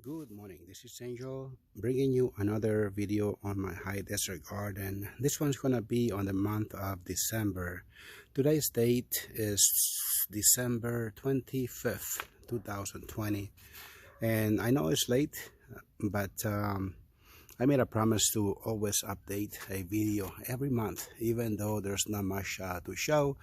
Good morning, this is Angel bringing you another video on my high desert garden. This one's gonna be on the month of December. Today's date is December 25th 2020, and I know it's late, but I made a promise to always update a video every month, even though there's not much to show,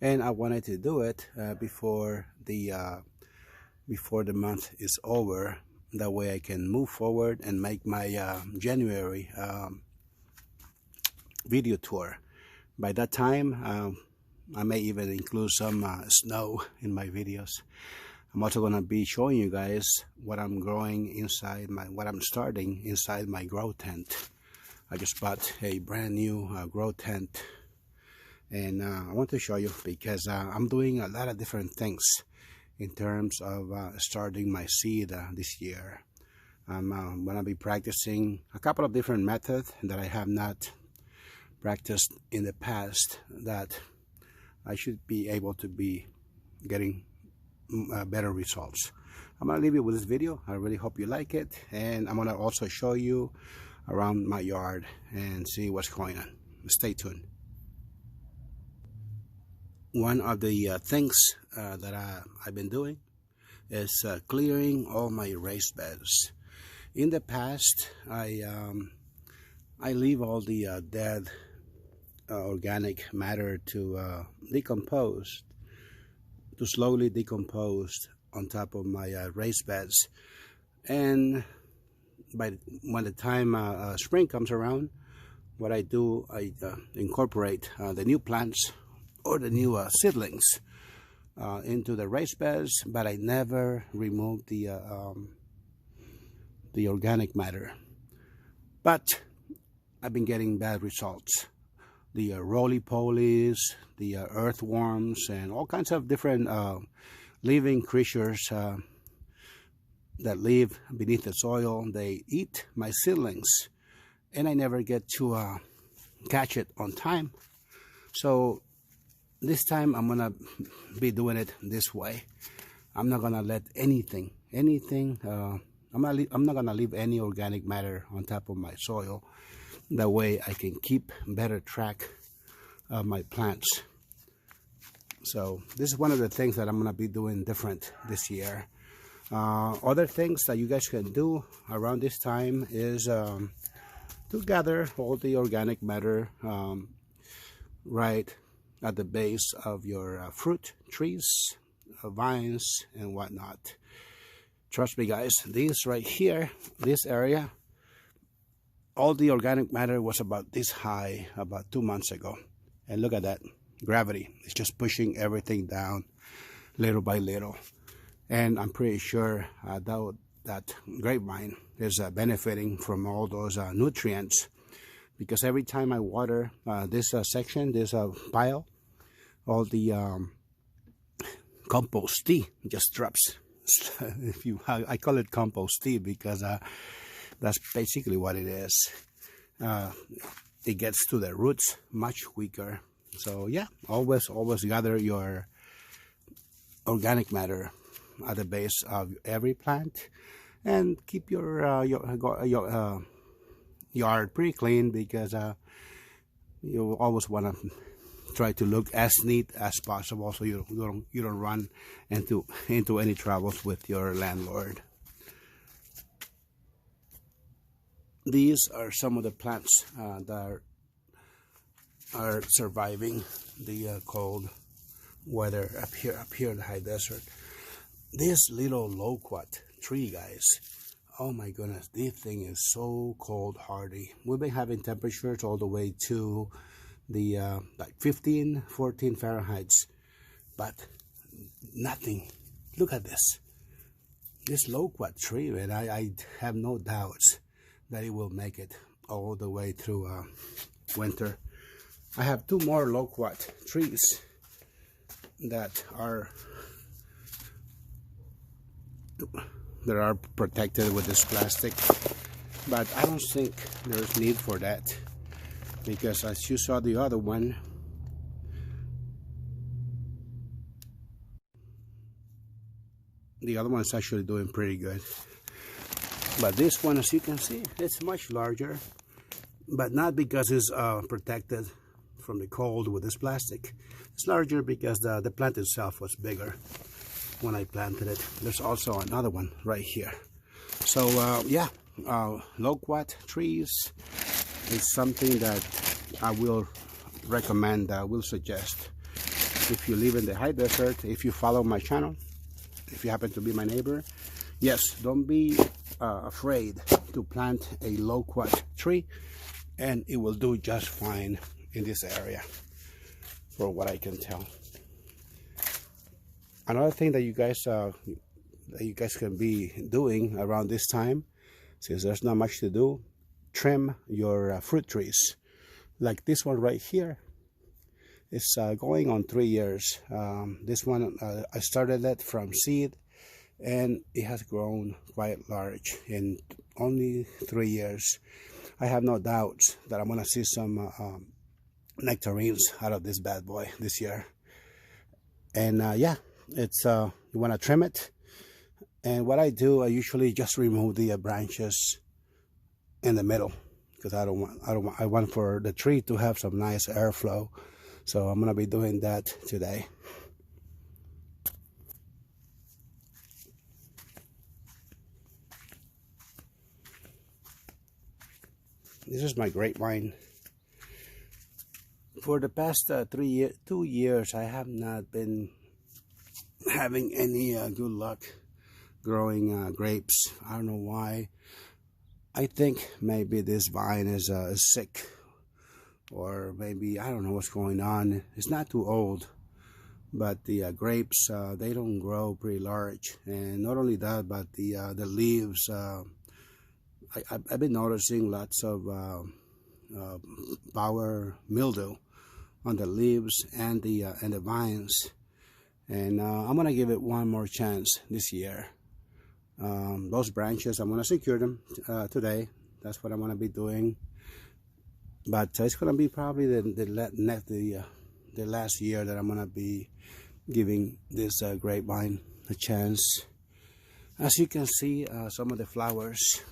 and I wanted to do it before the month is over. That way I can move forward and make my January video tour. By that time, I may even include some snow in my videos. I'm also going to be showing you guys what I'm growing inside what I'm starting inside my grow tent. I just bought a brand new grow tent, and I want to show you because I'm doing a lot of different things in terms of starting my seed this year. I'm going to be practicing a couple of different methods that I have not practiced in the past that I should be able to be getting better results. I'm going to leave you with this video. I really hope you like it, and I'm going to also show you around my yard and see what's going on. Stay tuned. One of the things that I've been doing is clearing all my raised beds. In the past, I leave all the dead organic matter to decompose, to slowly decompose on top of my raised beds. And when the time spring comes around, what I do, I incorporate the new plants or the new seedlings into the raised beds, but I never remove the organic matter. But I've been getting bad results. The roly-polies, the earthworms, and all kinds of different living creatures that live beneath the soil, they eat my seedlings, and I never get to catch it on time. So this time I'm gonna be doing it this way. I'm not gonna let anything. I'm not gonna leave any organic matter on top of my soil. That way I can keep better track of my plants. So this is one of the things that I'm gonna be doing different this year. Other things that you guys can do around this time is to gather all the organic matter right at the base of your fruit trees, vines, and whatnot. Trust me, guys, this right here, this area, all the organic matter was about this high about 2 months ago. And look at that, gravity is just pushing everything down little by little. And I'm pretty sure that grapevine is benefiting from all those nutrients, because every time I water this section, this pile, all the compost tea just drops. I call it compost tea because that's basically what it is. It gets to the roots much quicker. So yeah, always gather your organic matter at the base of every plant, and keep your yard pretty clean, because you always want to try to look as neat as possible, so you don't run into any troubles with your landlord. These are some of the plants that are surviving the cold weather up here in the high desert. This little loquat tree, guys, oh my goodness, this thing is so cold hardy. We've been having temperatures all the way to the like 14 Fahrenheit, but nothing. Look at this loquat tree, and I have no doubts that it will make it all the way through winter. I have 2 more loquat trees that are protected with this plastic, but I don't think there's need for that, because as you saw the other one, the other one's actually doing pretty good. But this one, as you can see, it's much larger, but not because it's protected from the cold with this plastic. It's larger because the plant itself was bigger when I planted it. There's also another one right here. So yeah, loquat trees is something that I will recommend, I will suggest. If you live in the high desert, if you follow my channel, if you happen to be my neighbor, yes, don't be afraid to plant a loquat tree, and it will do just fine in this area, for what I can tell. Another thing that you guys can be doing around this time, since there's not much to do, trim your fruit trees. Like this one right here. It's going on 3 years. This one, I started it from seed, and it has grown quite large in only 3 years. I have no doubts that I'm going to see some nectarines out of this bad boy this year. And yeah, it's you want to trim it. And what I do, I usually just remove the branches in the middle, because I want for the tree to have some nice airflow. So I'm going to be doing that today. This is my grapevine. For the past 2 years, I have not been having any good luck growing grapes. I don't know why. I think maybe this vine is sick. Or maybe, I don't know what's going on. It's not too old, but the grapes, they don't grow pretty large. And not only that, but the leaves, I've been noticing lots of power mildew on the leaves and the vines. And I'm gonna give it one more chance this year. Those branches, I'm gonna secure them today. That's what I'm gonna be doing. But it's going to be probably the last year that I'm going to be giving this grapevine a chance. As you can see, some of the flowers,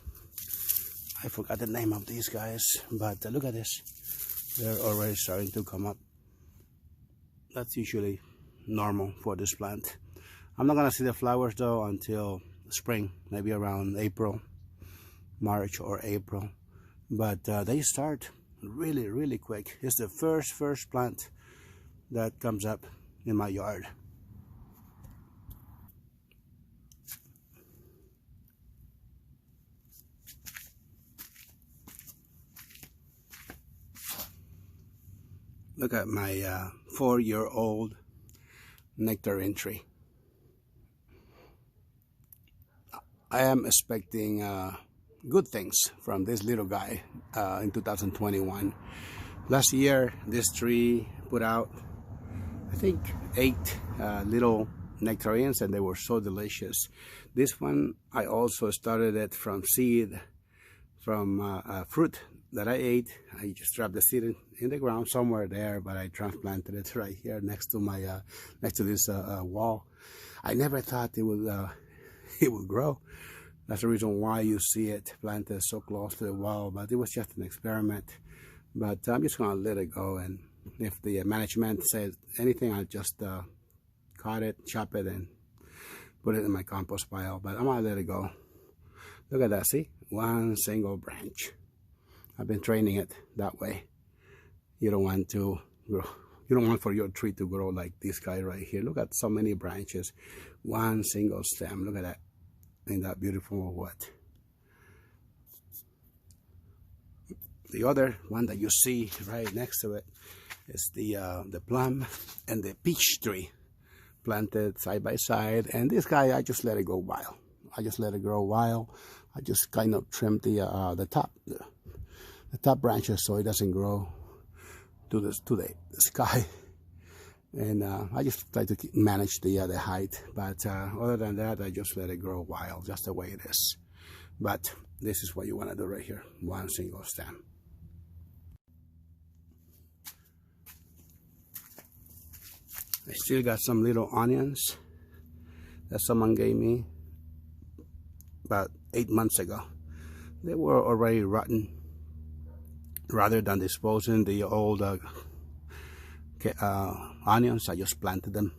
I forgot the name of these guys, but look at this. They're already starting to come up. That's usually normal for this plant. I'm not going to see the flowers though until spring, maybe around April, March or April. But they start really quick. It's the first plant that comes up in my yard. Look at my 4-year-old nectarine tree. I am expecting good things from this little guy in 2021. Last year, this tree put out, I think, 8 little nectarines, and they were so delicious. This one, I also started it from seed, from fruit that I ate. I just dropped the seed in the ground somewhere there, but I transplanted it right here next to my next to this wall. I never thought it would grow. That's the reason why you see it planted so close to the wall, but it was just an experiment. But I'm just going to let it go, and if the management says anything, I'll just cut it, chop it, and put it in my compost pile. But I'm going to let it go. Look at that, see? One single branch. I've been training it that way. You don't want to grow. You don't want for your tree to grow like this guy right here. Look at so many branches. One single stem. Look at that. Ain't that beautiful or what? The other one that you see right next to it is the plum and the peach tree planted side by side. And this guy, I just let it go wild. I just let it grow wild. I just kind of trimmed the top branches so it doesn't grow to the sky. And I just try to manage the height, but other than that, I just let it grow wild, just the way it is. But this is what you want to do right here, one single stem. I still got some little onions that someone gave me. about 8 months ago. They were already rotten. Rather than disposing the old onions, I just planted them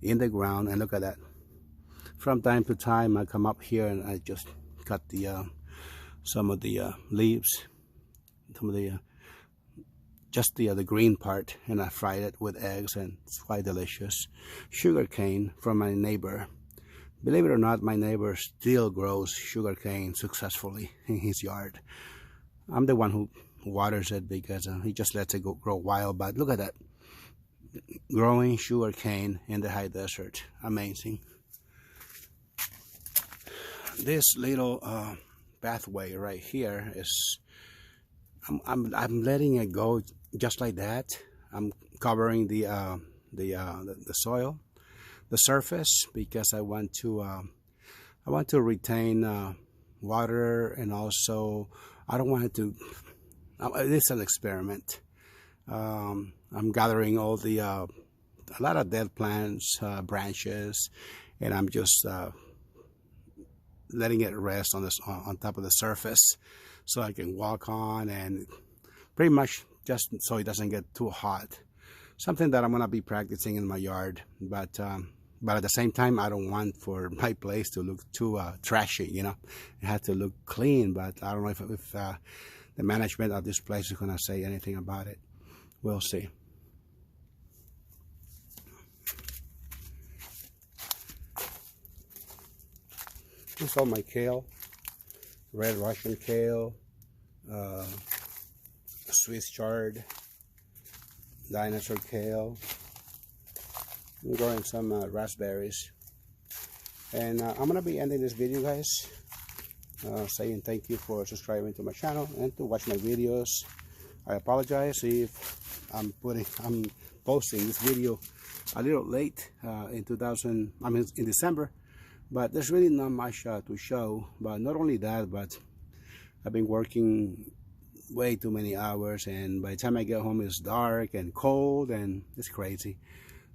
in the ground, and look at that. From time to time I come up here and I just cut the some of the leaves, some of the just the green part, and I fried it with eggs, and it's quite delicious. Sugar cane from my neighbor. Believe it or not, my neighbor still grows sugar cane successfully in his yard. I'm the one who waters it because he just lets it grow wild. But look at that, growing sugar cane in the high desert. Amazing. This little pathway right here is I'm letting it go just like that. I'm covering the soil, the surface, because I want to retain water, and also I don't want it to. It's an experiment. I'm gathering all the a lot of dead plants, branches, and I'm just letting it rest on top of the surface, so I can walk on, and pretty much just so it doesn't get too hot. Something that I'm gonna be practicing in my yard, but at the same time, I don't want for my place to look too trashy. You know, it has to look clean. But I don't know if the management of this place is gonna say anything about it. We'll see. This is all my kale, red Russian kale, Swiss chard, dinosaur kale. I'm growing some raspberries, and I'm gonna be ending this video, guys, saying thank you for subscribing to my channel and to watch my videos. I apologize if I'm posting this video a little late in December, but there's really not much to show. But not only that, but I've been working way too many hours, and by the time I get home it's dark and cold, and it's crazy.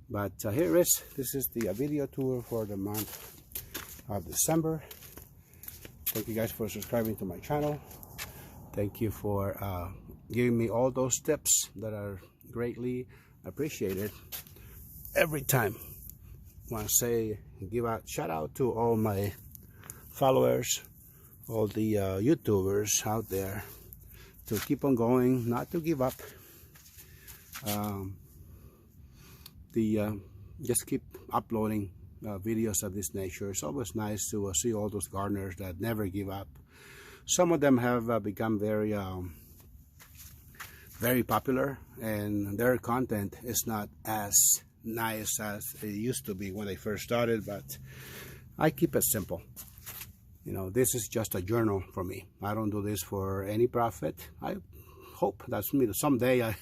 But here it is. This is the video tour for the month of December. Thank you guys for subscribing to my channel. Thank you for giving me all those tips that are greatly appreciated every time. I want to say, give a shout out to all my followers, all the YouTubers out there, to keep on going, not to give up. Just keep uploading videos of this nature. It's always nice to see all those gardeners that never give up. Some of them have become very popular, and their content is not as nice as it used to be when they first started, but I keep it simple. You know, this is just a journal for me. I don't do this for any profit. I hope that's me. Someday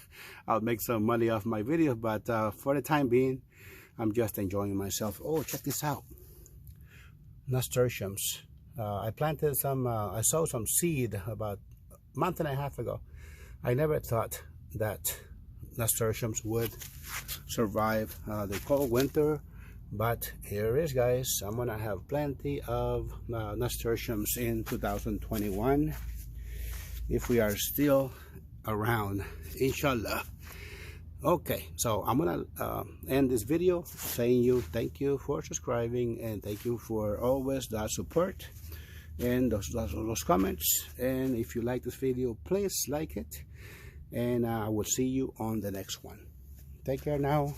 I'll make some money off my video, but for the time being, I'm just enjoying myself. Oh, check this out. Nasturtiums. I planted some, I sowed some seed about a month and a half ago. I never thought that nasturtiums would survive the cold winter, but here it is, guys. I'm gonna have plenty of nasturtiums in 2021 if we are still around, inshallah. Okay, so I'm gonna end this video saying thank you for subscribing, and thank you for always that support and those comments. And if you like this video, please like it, and I will see you on the next one. Take care now.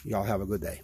Y'all have a good day.